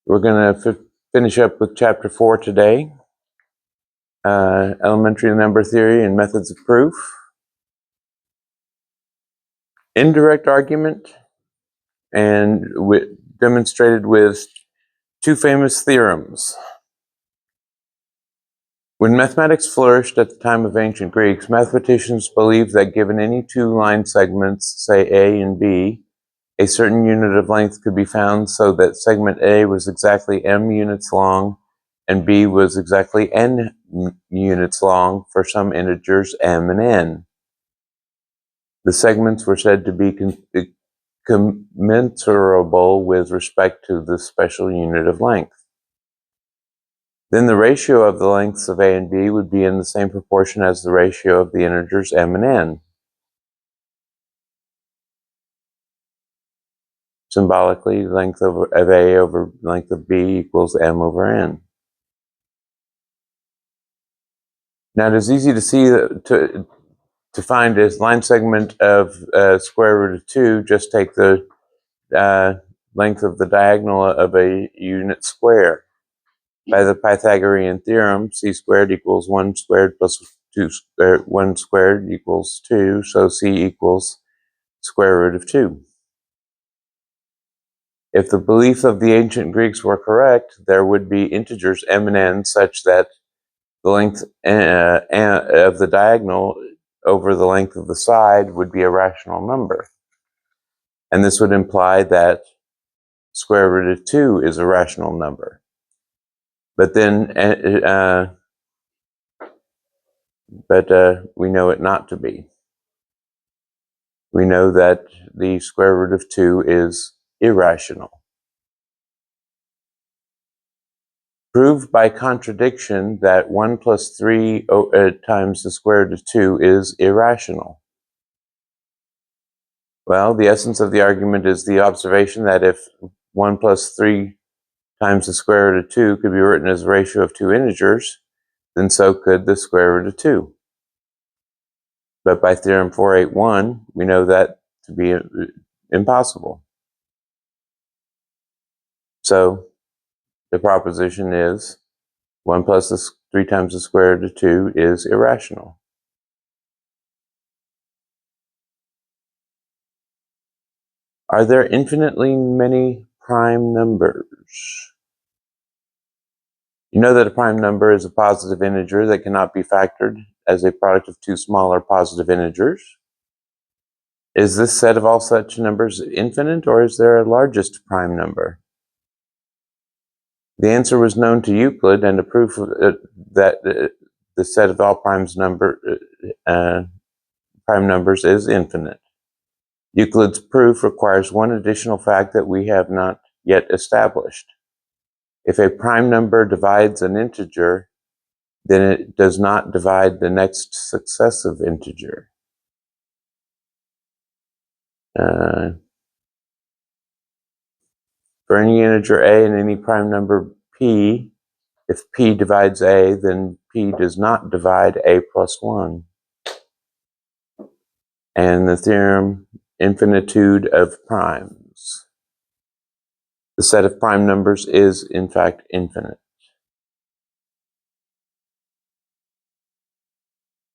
We're going to finish up with Chapter 4 today, Elementary Number Theory and Methods of Proof. Indirect argument, and demonstrated with two famous theorems. When mathematics flourished at the time of ancient Greeks, mathematicians believed that given any two line segments, say A and B, a certain unit of length could be found so that segment A was exactly m units long and B was exactly n units long for some integers m and n. The segments were said to be commensurable with respect to the special unit of length. Then the ratio of the lengths of A and B would be in the same proportion as the ratio of the integers m and n. Symbolically, length of A over length of B equals m over n. Now it is easy to see to find a line segment of square root of 2, just take the length of the diagonal of a unit square. By the Pythagorean theorem, c squared equals 1 squared plus 1 squared equals 2, so c equals square root of 2. If the belief of the ancient Greeks were correct, there would be integers m and n such that the length of the diagonal over the length of the side would be a rational number. And this would imply that square root of 2 is a rational number. But then, we know it not to be. We know that the square root of 2 is irrational. Prove by contradiction that 1 plus 3 times the square root of 2 is irrational. Well, the essence of the argument is the observation that if 1 plus 3 times the square root of 2 could be written as a ratio of two integers, then so could the square root of 2. But by theorem 481, we know that to be impossible. So the proposition is 1 plus 3 times the square root of 2 is irrational. Are there infinitely many prime numbers? You know that a prime number is a positive integer that cannot be factored as a product of two smaller positive integers. Is this set of all such numbers infinite, or is there a largest prime number? The answer was known to Euclid, and a proof that the set of all prime numbers is infinite. Euclid's proof requires one additional fact that we have not yet established. If a prime number divides an integer, then it does not divide the next successive integer. For any integer a and any prime number p, if p divides a, then p does not divide a plus 1. And the theorem, infinitude of primes. The set of prime numbers is, in fact, infinite.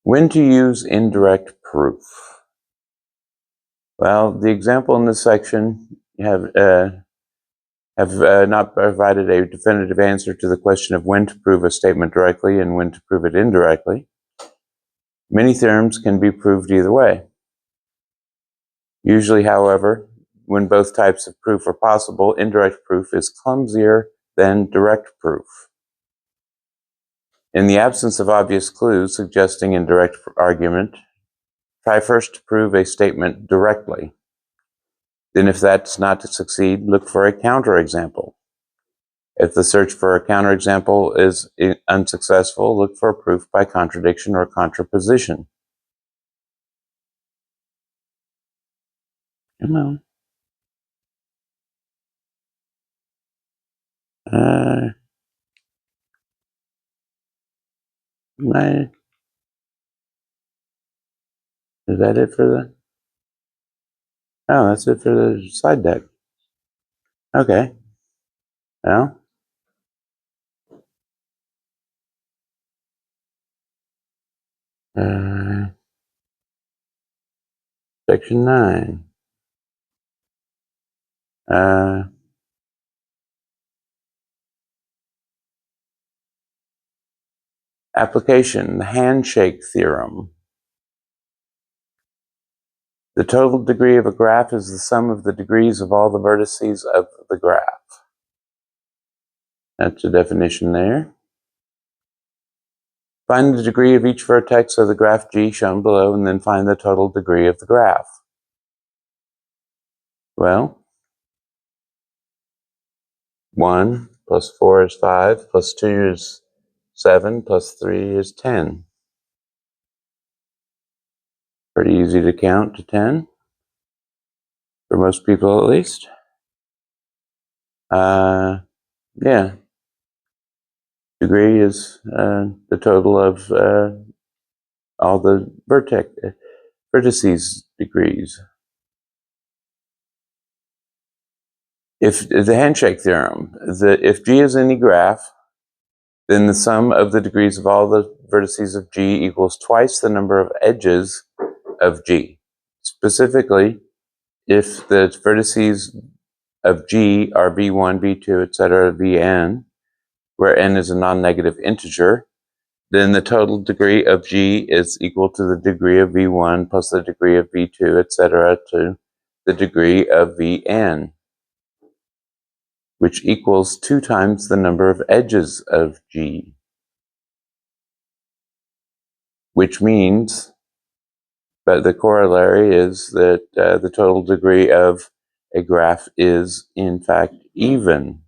When to use indirect proof? Well, the example in this section have not provided a definitive answer to the question of when to prove a statement directly and when to prove it indirectly. Many theorems can be proved either way. Usually, however, when both types of proof are possible, indirect proof is clumsier than direct proof. In the absence of obvious clues suggesting indirect argument, try first to prove a statement directly. Then, if that's not to succeed, look for a counterexample. If the search for a counterexample is unsuccessful, look for proof by contradiction or contraposition. Come on. Is that it for the? Oh, that's it for the slide deck. Okay. Well, Section 9. Application, the handshake theorem. The total degree of a graph is the sum of the degrees of all the vertices of the graph. That's a definition there. Find the degree of each vertex of the graph G shown below, and then find the total degree of the graph. Well, 1 plus 4 is 5, plus 2 is 7, plus 3 is 10. Pretty easy to count to 10, for most people at least. Yeah. Degree is the total of all the vertices degrees. If the handshake theorem, if G is any graph, then the sum of the degrees of all the vertices of G equals twice the number of edges of G. Specifically, if the vertices of G are v1, v2, etc., vn, where n is a non-negative integer, then the total degree of G is equal to the degree of v1 plus the degree of v2, etc., to the degree of vn, which equals 2 times the number of edges of G. Which means, but the corollary is that the total degree of a graph is, in fact, even,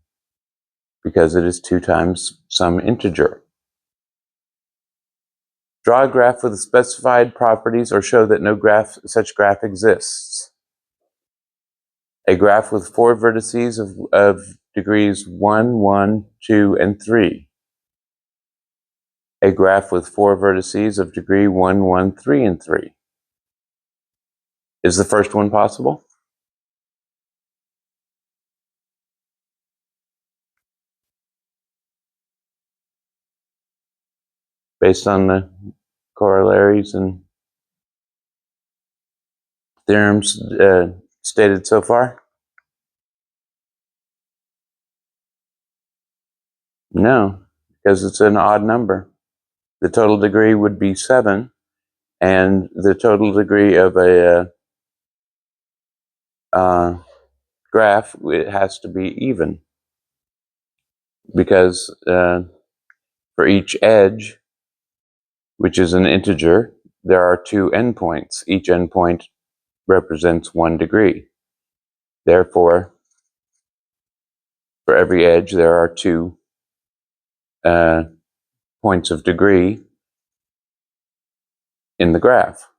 because it is 2 times some integer. Draw a graph with the specified properties or show that no such graph exists. A graph with 4 vertices of degrees 1, 1, 2, and 3. A graph with 4 vertices of degree 1, 1, 3, and 3. Is the first one possible? Based on the corollaries and theorems stated so far? No, because it's an odd number. The total degree would be 7, and the total degree of a graph, it has to be even, because for each edge, which is an integer, there are 2 endpoints. Each endpoint represents 1 degree. Therefore, for every edge, there are 2 points of degree in the graph.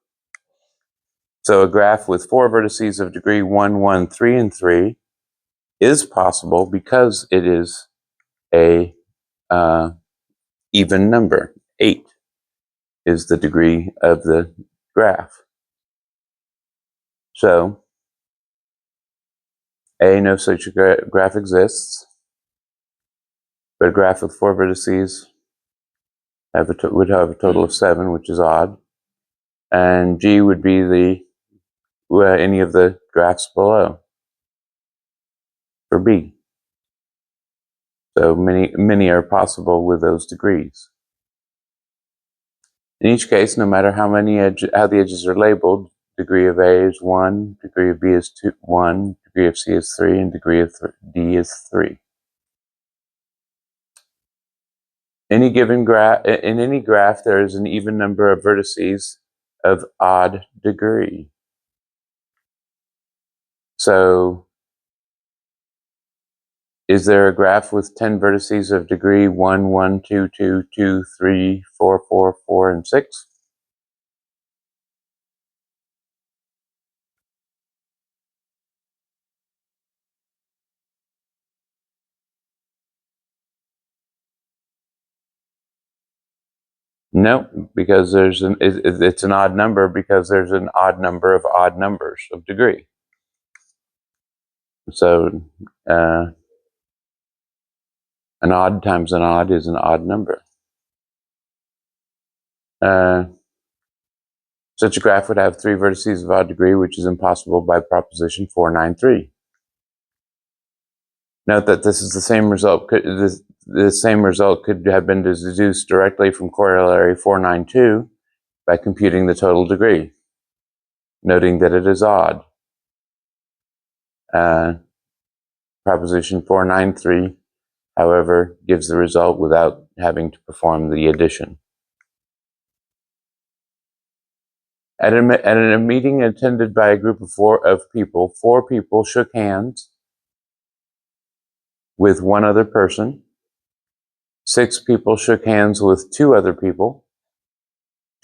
So a graph with 4 vertices of degree 1, 1, 3, and 3 is possible because it is a even number. 8 is the degree of the graph. So, A, no such graph exists, but a graph with 4 vertices would have a total of 7, which is odd. And G would be any of the graphs below for B. So many are possible with those degrees. In each case, no matter how the edges are labeled, degree of A is 1, degree of B is 1, degree of C is 3, and degree of D is 3. In any graph, there is an even number of vertices of odd degree. So, is there a graph with 10 vertices of degree 1, 1, 2, 2, 2, 3, 4, 4, 4, and 6? No, because it's an odd number because there's an odd number of odd numbers of degree. So an odd times an odd is an odd number. Such a graph would have 3 vertices of odd degree, which is impossible by proposition 493. Note that this is the same result. The same result could have been deduced directly from corollary 492 by computing the total degree, noting that it is odd. Proposition 493, however, gives the result without having to perform the addition. At a meeting attended by a group of 4 people shook hands with 1 other person. 6 people shook hands with 2 other people.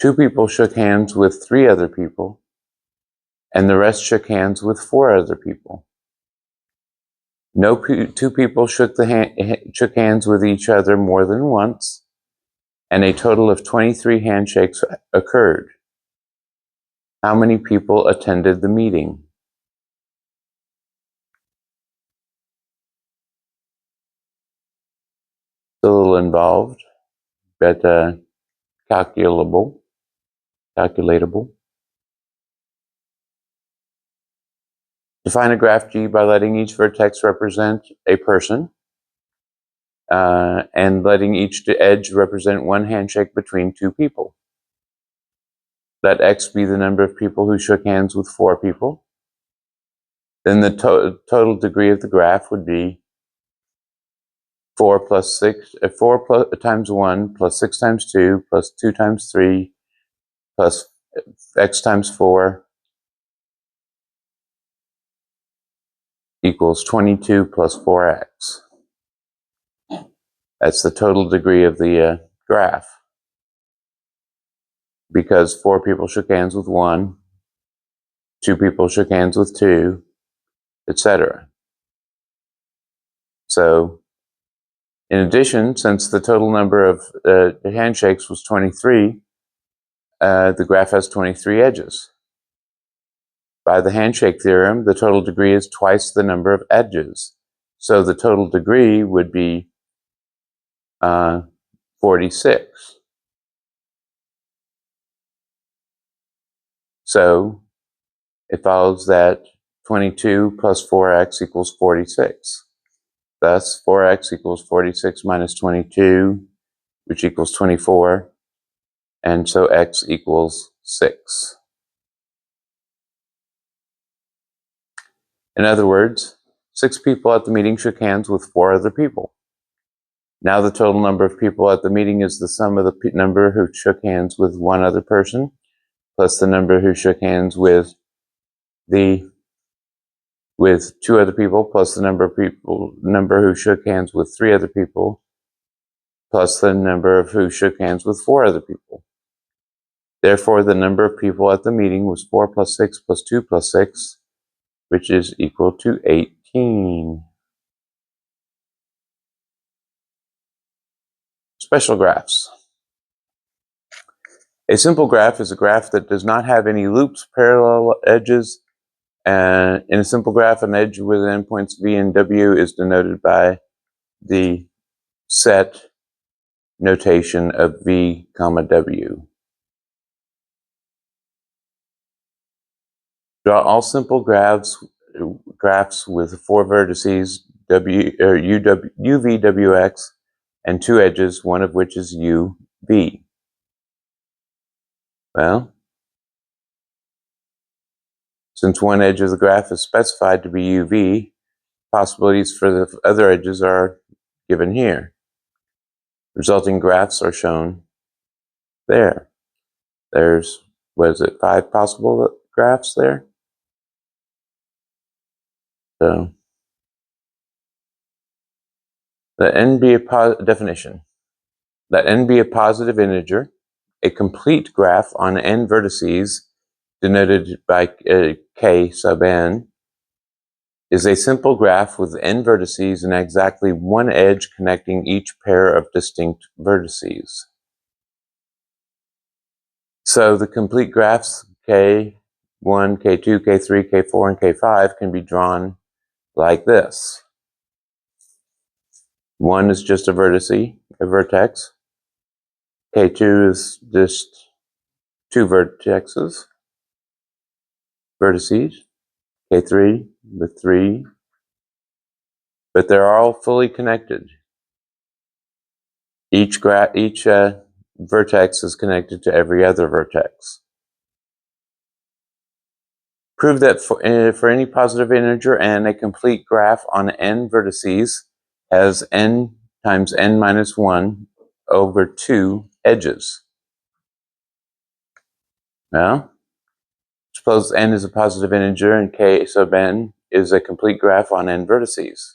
2 people shook hands with 3 other people. And the rest shook hands with 4 other people. No 2 people shook hands with each other more than once, and a total of 23 handshakes occurred. How many people attended the meeting? It's a little involved, but calculatable. Define a graph G by letting each vertex represent a person, and letting each edge represent 1 handshake between 2 people. Let X be the number of people who shook hands with 4 people. Then the total degree of the graph would be 4 times 1 plus 6 times 2 plus 2 times 3 plus X times 4 equals 22 plus 4X. That's the total degree of the graph. Because 4 people shook hands with 1, 2 people shook hands with 2, etc. So, in addition, since the total number of handshakes was 23, the graph has 23 edges. By the handshake theorem, the total degree is twice the number of edges. So the total degree would be 46. So it follows that 22 plus 4x equals 46. Thus, 4x equals 46 minus 22, which equals 24. And so x equals 6. In other words, 6 people at the meeting shook hands with 4 other people. Now the total number of people at the meeting is the sum of the number who shook hands with 1 other person, plus the number who shook hands with 2 other people, plus the number who shook hands with 3 other people, plus the number of who shook hands with 4 other people. Therefore, the number of people at the meeting was 4 plus 6 plus 2 plus 6, which is equal to 18. Special graphs. A simple graph is a graph that does not have any loops, parallel edges. In a simple graph, an edge with endpoints V and W is denoted by the set notation of V, W. Draw all simple graphs with 4 vertices, UV, WX, and 2 edges, one of which is UV. Well, since one edge of the graph is specified to be UV, possibilities for the other edges are given here. Resulting graphs are shown there. There's, 5 possible graphs there? So, let n be a definition. Let n be a positive integer. A complete graph on n vertices, denoted by k sub n, is a simple graph with n vertices and exactly 1 edge connecting each pair of distinct vertices. So the complete graphs K1, K2, K3, K4, and K5 can be drawn like this. 1 is just a vertex. K2 is just two vertices, K3 with 3, but they're all fully connected. Each vertex is connected to every other vertex. Prove that for any positive integer n, a complete graph on n vertices has n times n minus 1 over 2 edges. Well, suppose n is a positive integer and k sub n is a complete graph on n vertices.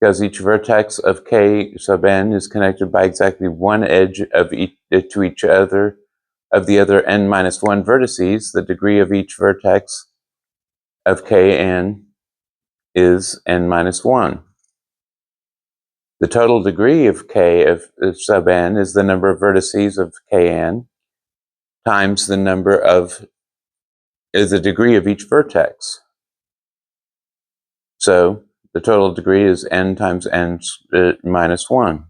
Because each vertex of k sub n is connected by exactly one edge of to each other of the other n minus 1 vertices, the degree of each vertex of kn is n minus 1. The total degree of k of sub n is the number of vertices of kn times the number of is the degree of each vertex. So the total degree is n times n minus 1.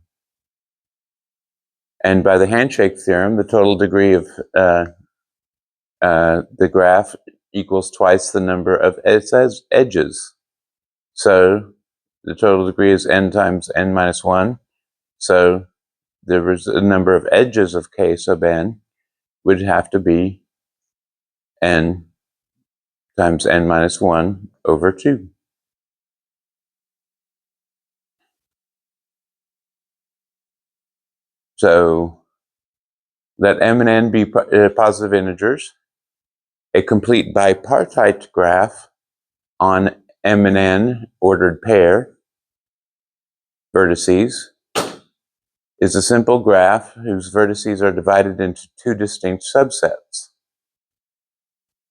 And by the handshake theorem, the total degree of the graph equals twice the number of edges. So the total degree is n times n minus 1. So the number of edges of k sub n would have to be n times n minus 1 over 2. So let m and n be positive integers. A complete bipartite graph on m and n ordered pair vertices is a simple graph whose vertices are divided into two distinct subsets,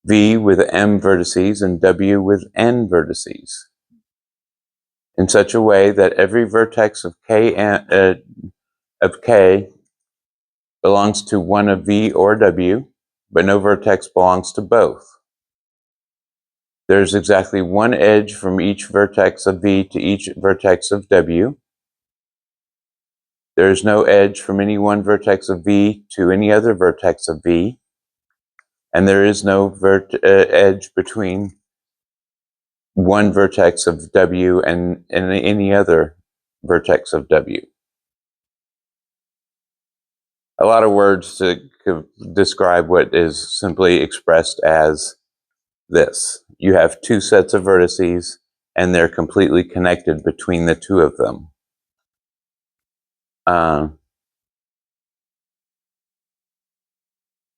V with m vertices and W with n vertices, in such a way that every vertex of k belongs to one of V or W, but no vertex belongs to both. There's exactly one edge from each vertex of V to each vertex of W. There is no edge from any one vertex of V to any other vertex of V, and there is no edge between one vertex of W and any other vertex of W. A lot of words to describe what is simply expressed as this. You have two sets of vertices, and they're completely connected between the two of them.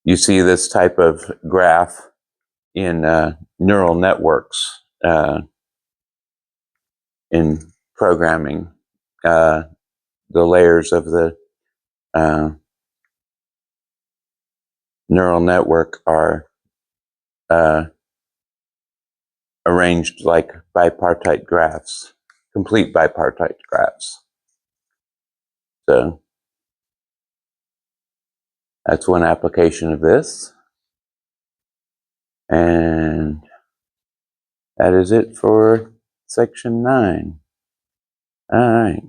You see this type of graph in neural networks in programming. The layers of the neural network are arranged like bipartite graphs, complete bipartite graphs. So that's one application of this. And that is it for section 9. All right.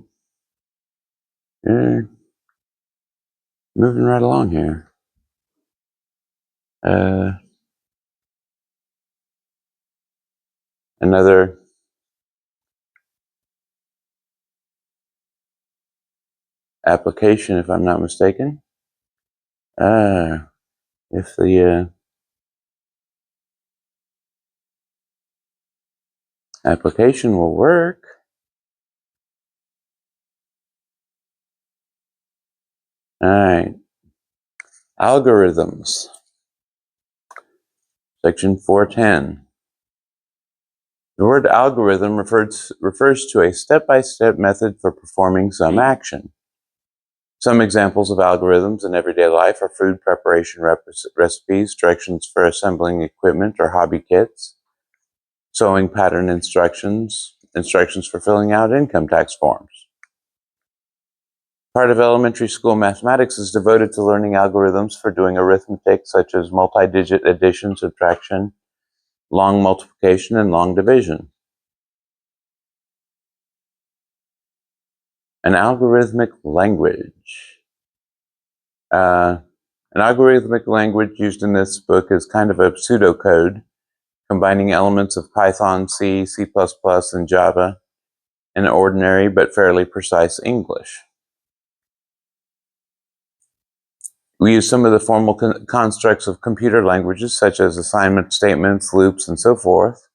Moving right along here. Another application, if I'm not mistaken. If the application will work. All right. Algorithms. Section 410. The word algorithm refers to a step-by-step method for performing some action. Some examples of algorithms in everyday life are food preparation recipes, directions for assembling equipment or hobby kits, sewing pattern instructions, instructions for filling out income tax forms. Part of elementary school mathematics is devoted to learning algorithms for doing arithmetic, such as multi-digit addition, subtraction, long multiplication, and long division. An algorithmic language. An algorithmic language used in this book is kind of a pseudocode, combining elements of Python, C, C++, and Java in ordinary but fairly precise English. We use some of the formal constructs of computer languages, such as assignment statements, loops, and so forth,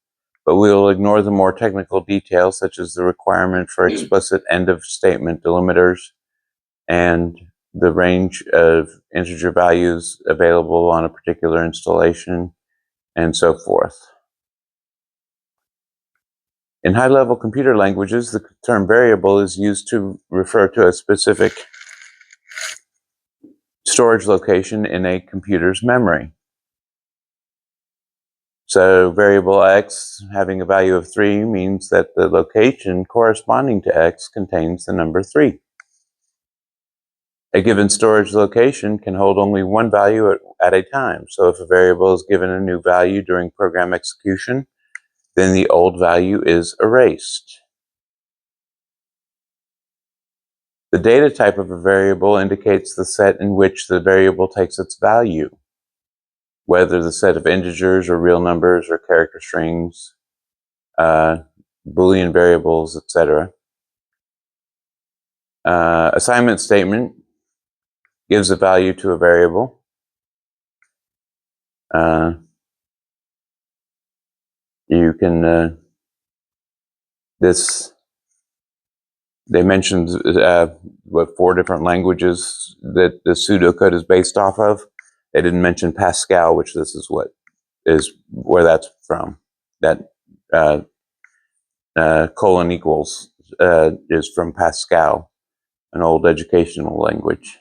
but we will ignore the more technical details, such as the requirement for explicit end-of-statement delimiters and the range of integer values available on a particular installation, and so forth. In high-level computer languages, the term variable is used to refer to a specific storage location in a computer's memory. So variable x having a value of 3 means that the location corresponding to x contains the number 3. A given storage location can hold only one value at a time. So if a variable is given a new value during program execution, then the old value is erased. The data type of a variable indicates the set in which the variable takes its value, whether the set of integers or real numbers or character strings, Boolean variables, etc. Assignment statement gives a value to a variable. You can, they mentioned 4 different languages that the pseudocode is based off of. They didn't mention Pascal, which this is where that's from. That colon equals is from Pascal, an old educational language.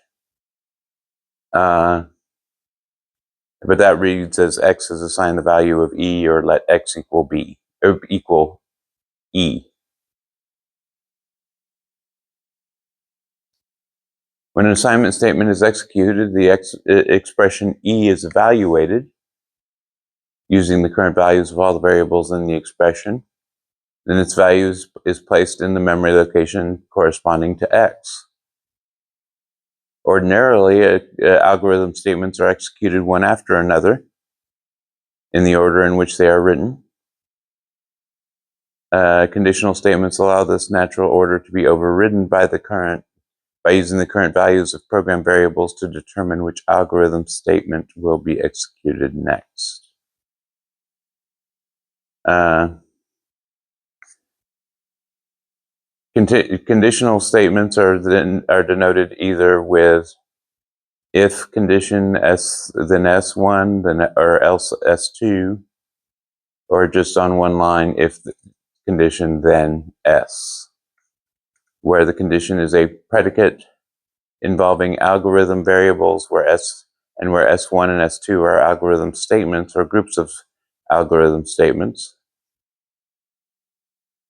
But that reads as x is assigned the value of e, or let x equal b, or equal e. When an assignment statement is executed, the expression e is evaluated using the current values of all the variables in the expression. Then its value is placed in the memory location corresponding to x. Ordinarily, algorithm statements are executed one after another in the order in which they are written. Conditional statements allow this natural order to be overridden by using the current values of program variables to determine which algorithm statement will be executed next. Conditional statements are denoted either with if condition S, then S1, then or else S2, or just on one line, if the condition, then S, where the condition is a predicate involving algorithm variables, where S1 and S2 are algorithm statements or groups of algorithm statements.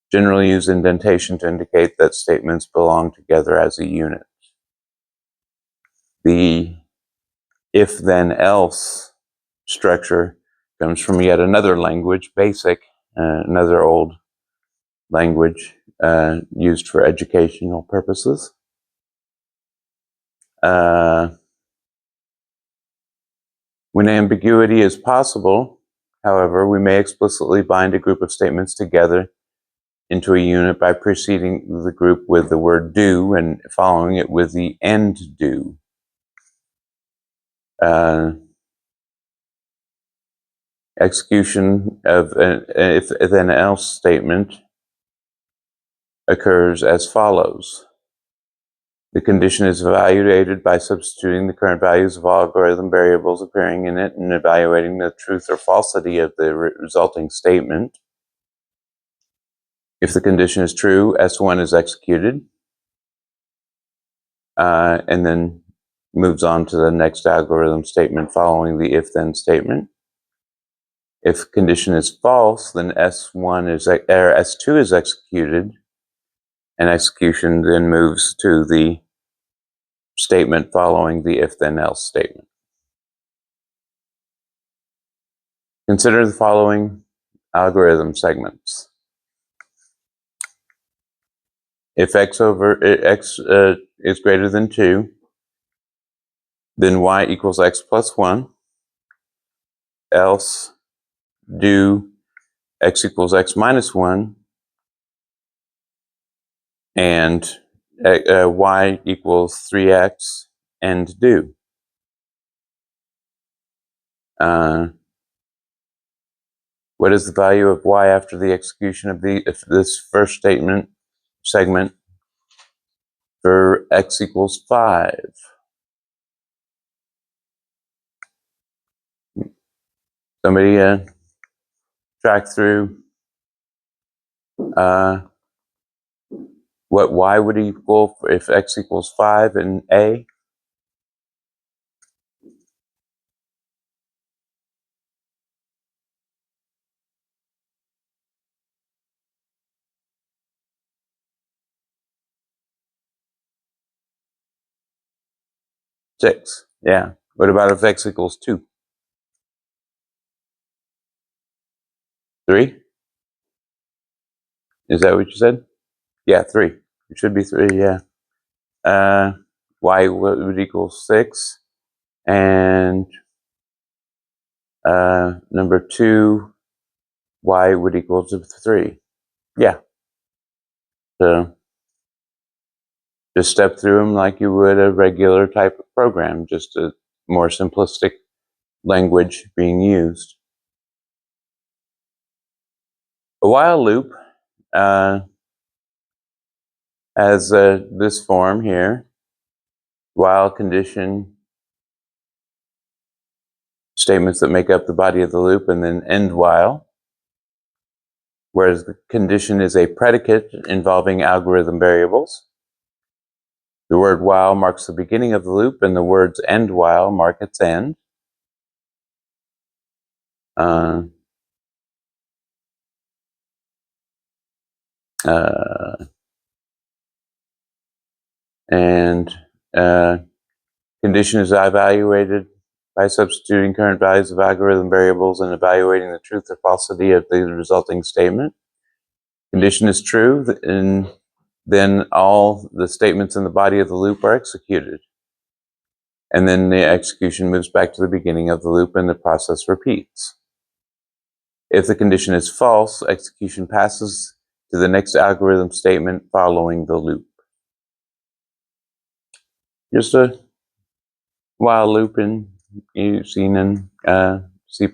Generally use indentation to indicate that statements belong together as a unit. The if-then-else structure comes from yet another language, BASIC, another old language used for educational purposes. When ambiguity is possible, however, we may explicitly bind a group of statements together into a unit by preceding the group with the word do and following it with the end do. Execution of an if-then-else statement occurs as follows. The condition is evaluated by substituting the current values of all algorithm variables appearing in it and evaluating the truth or falsity of the resulting statement. If the condition is true, S1 is executed, and then moves on to the next algorithm statement following the if-then statement. If condition is false, then S2 is executed, and execution then moves to the statement following the if-then-else statement. Consider the following algorithm segments. If x is greater than 2, then y equals x plus 1, else do x equals x minus 1, and y equals 3x, and do. What is the value of y after the execution of this first segment for x equals 5? Somebody track through what y would equal if x equals 5 in A? Six. Yeah. What about if x equals 2? 3? Is that what you said? Yeah, 3. It should be 3, yeah. Y would equal 6. And number 2, y would equal to 3. Yeah. So just step through them like you would a regular type of program, just a more simplistic language being used. A while loop has this form here: while condition, statements that make up the body of the loop, and then end while, whereas the condition is a predicate involving algorithm variables. The word while marks the beginning of the loop, and the words end while mark its end. Condition is evaluated by substituting current values of algorithm variables and evaluating the truth or falsity of the resulting statement. Condition is true, and then all the statements in the body of the loop are executed. And then the execution moves back to the beginning of the loop and the process repeats. If the condition is false, execution passes to the next algorithm statement following the loop. Just a while loop you've seen in C++.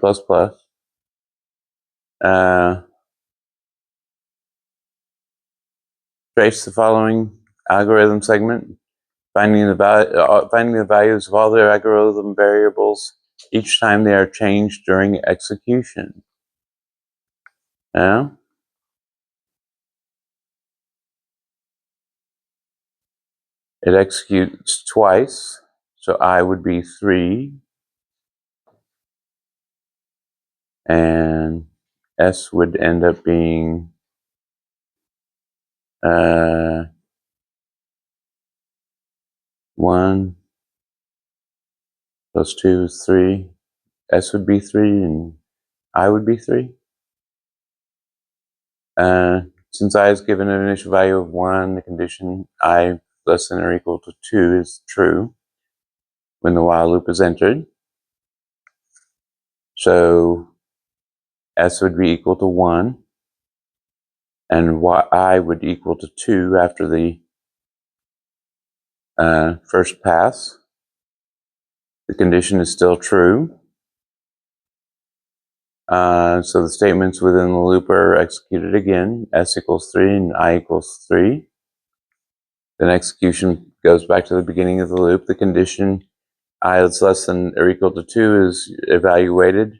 Trace the following algorithm segment, finding the values of all their algorithm variables each time they are changed during execution. Now, it executes twice, so I would be 3, and S would end up being 1 plus 2 is 3. S would be 3, and I would be 3. Since I is given an initial value of 1, the condition I less than or equal to 2 is true when the while loop is entered. So S would be equal to 1, and I would equal to 2 after the first pass. The condition is still true. So the statements within the loop are executed again. S equals 3 and I equals 3. Then execution goes back to the beginning of the loop. The condition I is less than or equal to 2 is evaluated,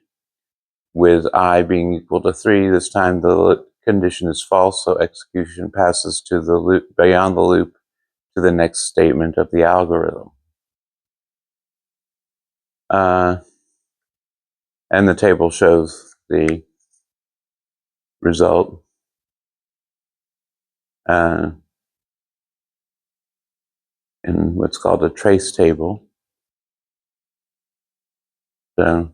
with I being equal to 3. This time the condition is false, so execution passes to the loop, beyond the loop, to the next statement of the algorithm. And the table shows the result. In what's called a trace table. So,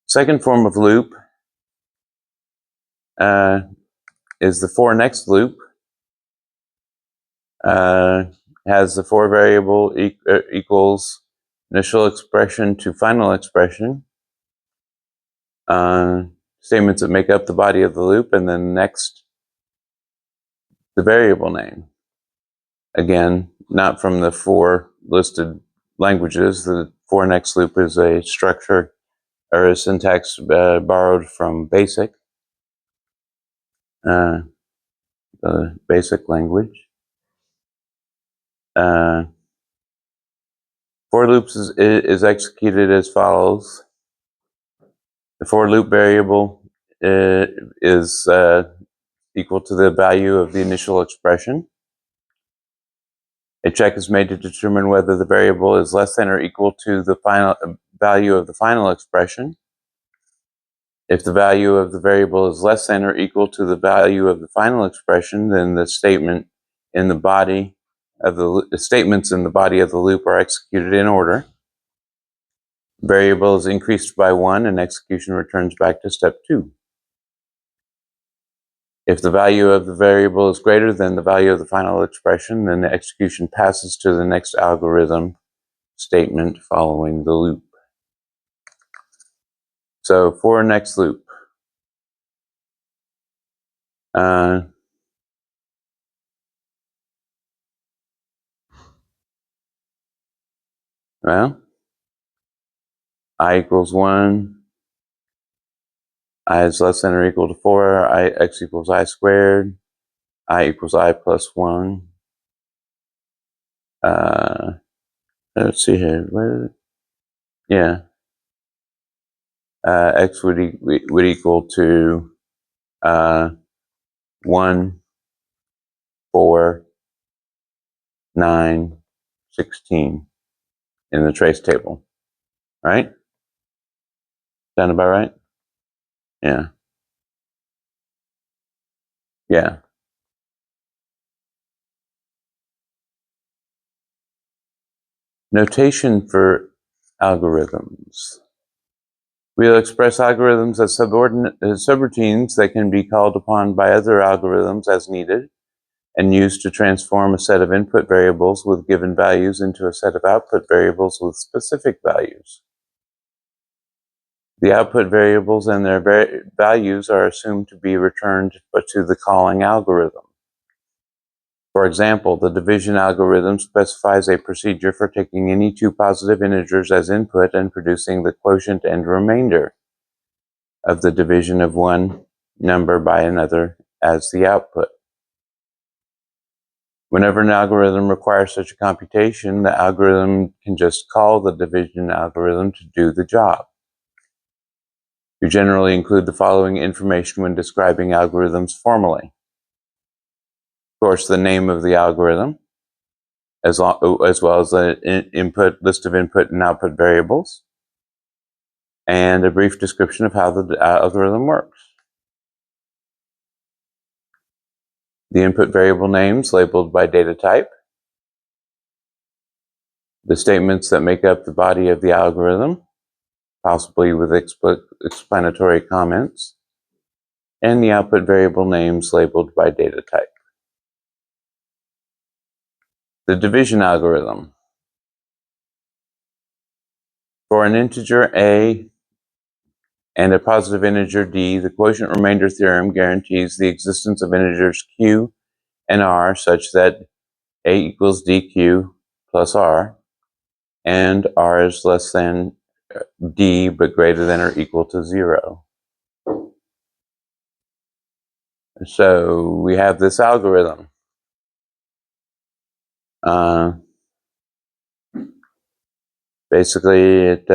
second form of loop is the for next loop. has the for variable equals initial expression to final expression, statements that make up the body of the loop, and then next the variable name. Again, not from the four listed languages. The for next loop is a structure or a syntax borrowed from BASIC, the BASIC language. For loops is executed as follows. The for loop variable is equal to the value of the initial expression. A check is made to determine whether the variable is less than or equal to the final value of the final expression. If the value of the variable is less than or equal to the value of the final expression, then the statement in the body of the statements in the body of the loop are executed in order. Variable is increased by 1 and execution returns back to step 2. If the value of the variable is greater than the value of the final expression, then the execution passes to the next algorithm statement following the loop. So for next loop, well, I equals 1, I is less than or equal to 4, x equals I squared, I equals I plus 1. Let's see here. Yeah. X would equal to 1, 4, 9, 16 in the trace table, right? Sound about right? Yeah. Yeah. Notation for algorithms. We'll express algorithms as subroutines that can be called upon by other algorithms as needed and used to transform a set of input variables with given values into a set of output variables with specific values. The output variables and their values are assumed to be returned to the calling algorithm. For example, the division algorithm specifies a procedure for taking any two positive integers as input and producing the quotient and remainder of the division of one number by another as the output. Whenever an algorithm requires such a computation, the algorithm can just call the division algorithm to do the job. We generally include the following information when describing algorithms formally. Of course, the name of the algorithm, as well as the list of input and output variables, and a brief description of how the algorithm works. The input variable names labeled by data type, the statements that make up the body of the algorithm, possibly with explanatory comments, and the output variable names labeled by data type. The division algorithm. For an integer a and a positive integer d, the quotient remainder theorem guarantees the existence of integers q and r such that a equals dq plus r, and r is less than d but greater than or equal to 0. So we have this algorithm. Basically, it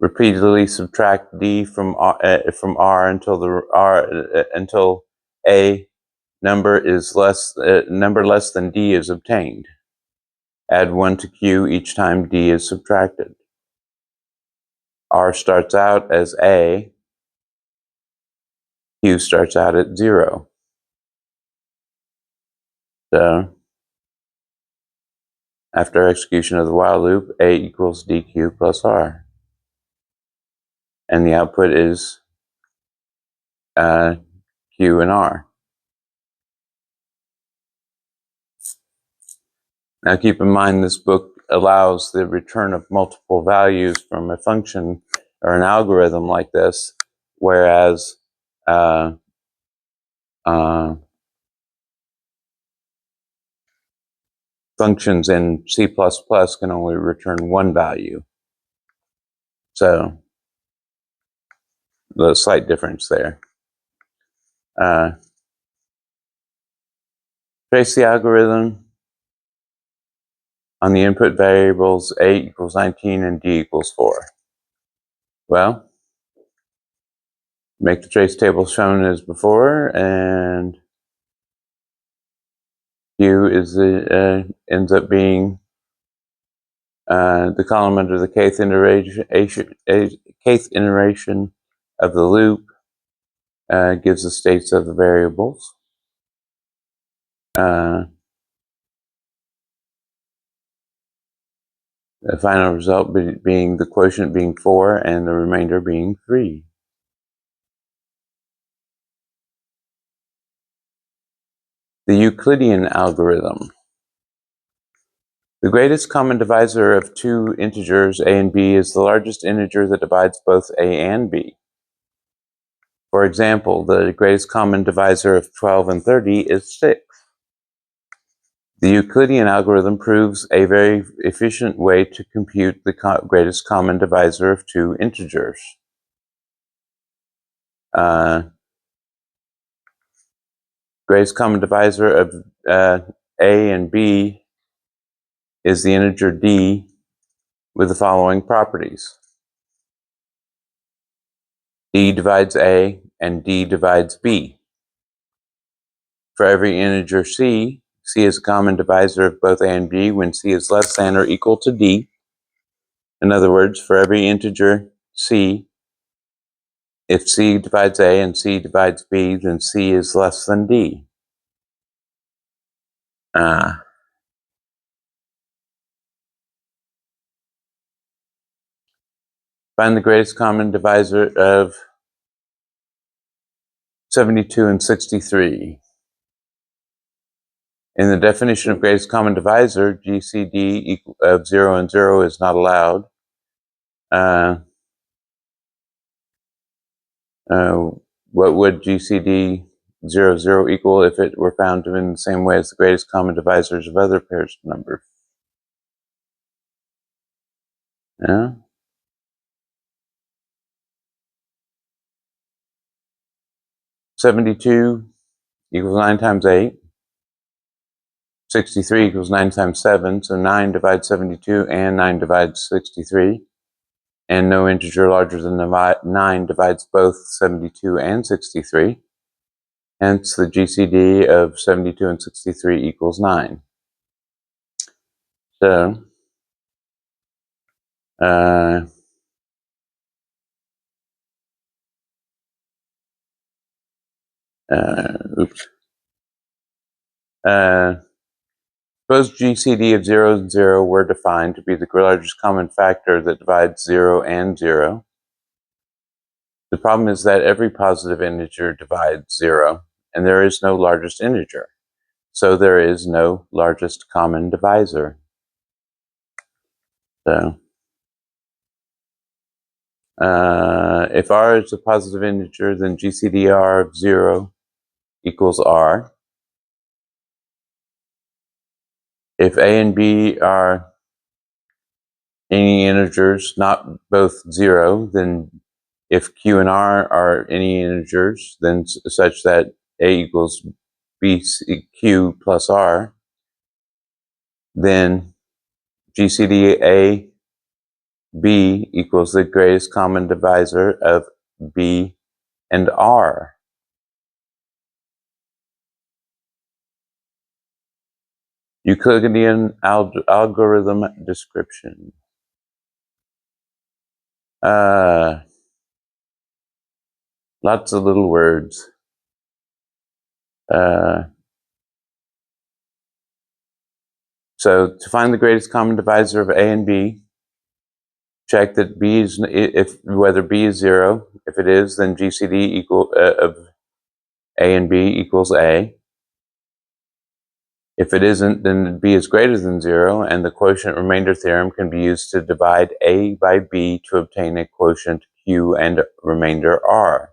repeatedly subtract d from r until a number less than d is obtained. Add 1 to q each time d is subtracted. R starts out as a, q starts out at 0. So after execution of the while loop, a equals dq plus r. And the output is q and r. Now keep in mind this book allows the return of multiple values from a function or an algorithm like this, whereas functions in C++ can only return one value. So the slight difference there. Trace the algorithm on the input variables a equals 19 and d equals 4. Well, make the trace table shown as before, and Q is ends up being the column under the kth iteration of the loop. Gives the states of the variables. The final result being the quotient being 4 and the remainder being 3. The Euclidean algorithm. The greatest common divisor of two integers, a and b, is the largest integer that divides both a and b. For example, the greatest common divisor of 12 and 30 is 6. The Euclidean algorithm proves a very efficient way to compute the greatest common divisor of two integers. Greatest common divisor of a and b is the integer d with the following properties. D divides a and d divides b. For every integer c is a common divisor of both a and b when c is less than or equal to d. In other words, for every integer c, if c divides a and c divides b, then c is less than d. Find the greatest common divisor of 72 and 63. In the definition of greatest common divisor, GCD of 0 and 0 is not allowed. What would GCD 0, 0 equal if it were found to be in the same way as the greatest common divisors of other pairs of numbers? Yeah? 72 equals 9 times 8. 63 equals 9 times 7, so 9 divides 72 and 9 divides 63. And no integer larger than 9 divides both 72 and 63. Hence, the GCD of 72 and 63 equals 9. So, suppose GCD of 0 and 0 were defined to be the largest common factor that divides 0 and 0. The problem is that every positive integer divides 0, and there is no largest integer. So there is no largest common divisor. So, if r is a positive integer, then GCDR of 0 equals r. If a and b are any integers, not both 0, then if q and r are any integers, then such that a equals bq plus r, then GCD a b equals the greatest common divisor of b and r. Euclidean algorithm description. Lots of little words. So to find the greatest common divisor of a and b, check that b is whether b is 0. If it is, then GCD of a and b equals a. If it isn't, then b is greater than 0, and the quotient remainder theorem can be used to divide a by b to obtain a quotient q and remainder r.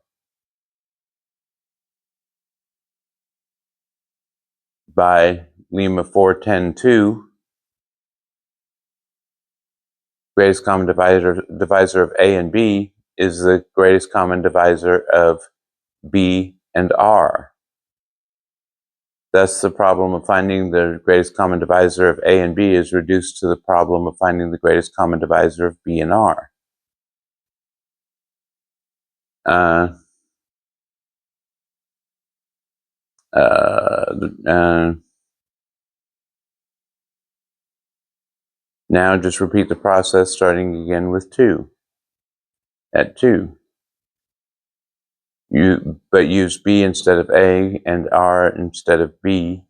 By lemma 410(2), greatest common divisor of a and b is the greatest common divisor of b and r. Thus, the problem of finding the greatest common divisor of a and b is reduced to the problem of finding the greatest common divisor of b and r. Now just repeat the process, starting again with 2. At 2. But use b instead of a and r instead of b.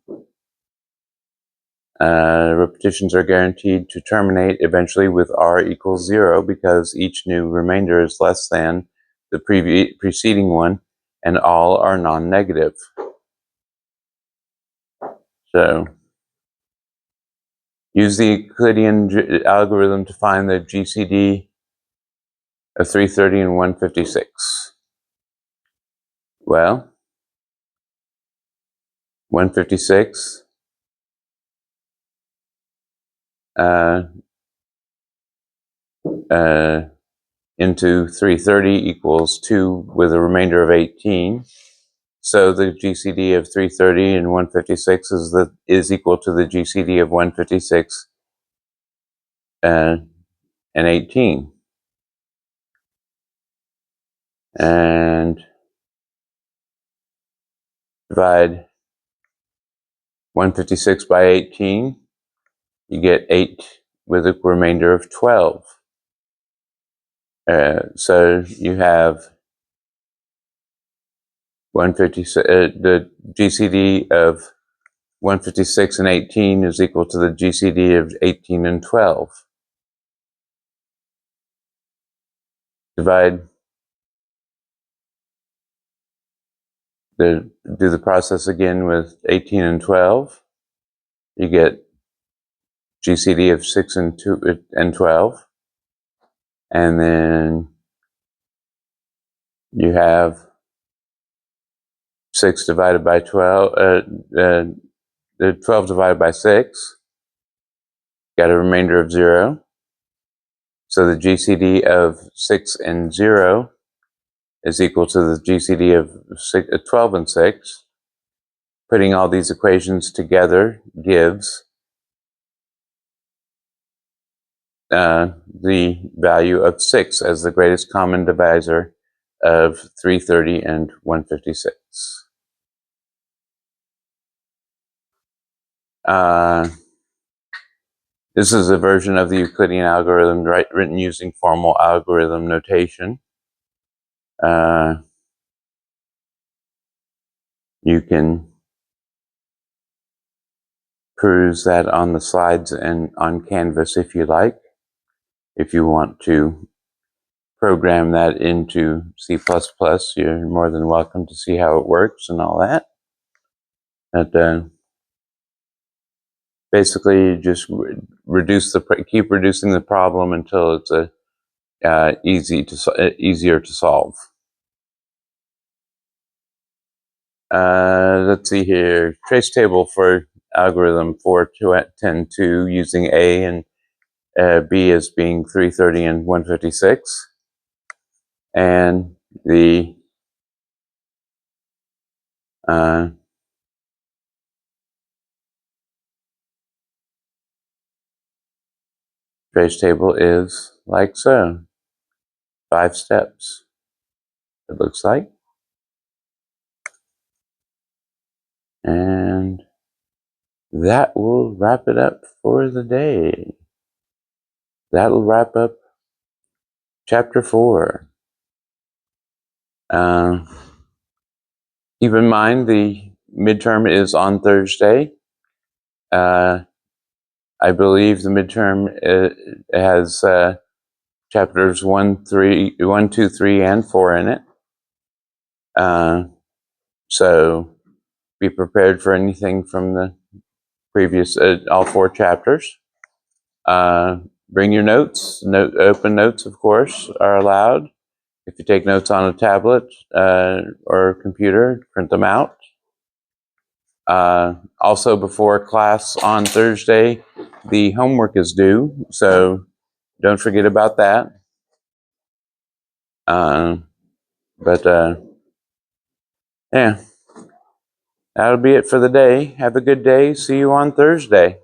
Repetitions are guaranteed to terminate eventually with r equals 0 because each new remainder is less than the preceding one, and all are non-negative. So use the Euclidean algorithm to find the GCD of 330 and 156. Well, 156 into 330 equals 2 with a remainder of 18. So the GCD of 330 and 156 is equal to the GCD of 156 and 18. And divide 156 by 18, you get 8 with a remainder of 12. So you have 156, the GCD of 156 and 18 is equal to the GCD of 18 and 12. Do the process again with 18 and 12. You get GCD of 6 and 12. And then you have 6 divided by 12, 12 divided by 6. Got a remainder of 0. So the GCD of 6 and 0 is equal to the GCD of 12 and 6. Putting all these equations together gives the value of 6 as the greatest common divisor of 330 and 156. This is a version of the Euclidean algorithm written using formal algorithm notation. You can peruse that on the slides and on Canvas if you like. If you want to program that into C++, you're more than welcome to see how it works and all that. But basically, just keep reducing the problem until it's easier to solve. Let's see here. Trace table for algorithm 410(2) using A and B as being 330 and 156. And the trace table is like so. 5 steps, it looks like. And that will wrap it up for the day. That'll wrap up chapter 4. Keep in mind the midterm is on Thursday. I believe the midterm has chapters 1, 2, 3, and 4 in it. So be prepared for anything from the previous, all 4 chapters. Bring your notes. Open notes, of course, are allowed. If you take notes on a tablet or computer, print them out. Also, before class on Thursday, the homework is due, so don't forget about that. Yeah, that'll be it for the day. Have a good day. See you on Thursday.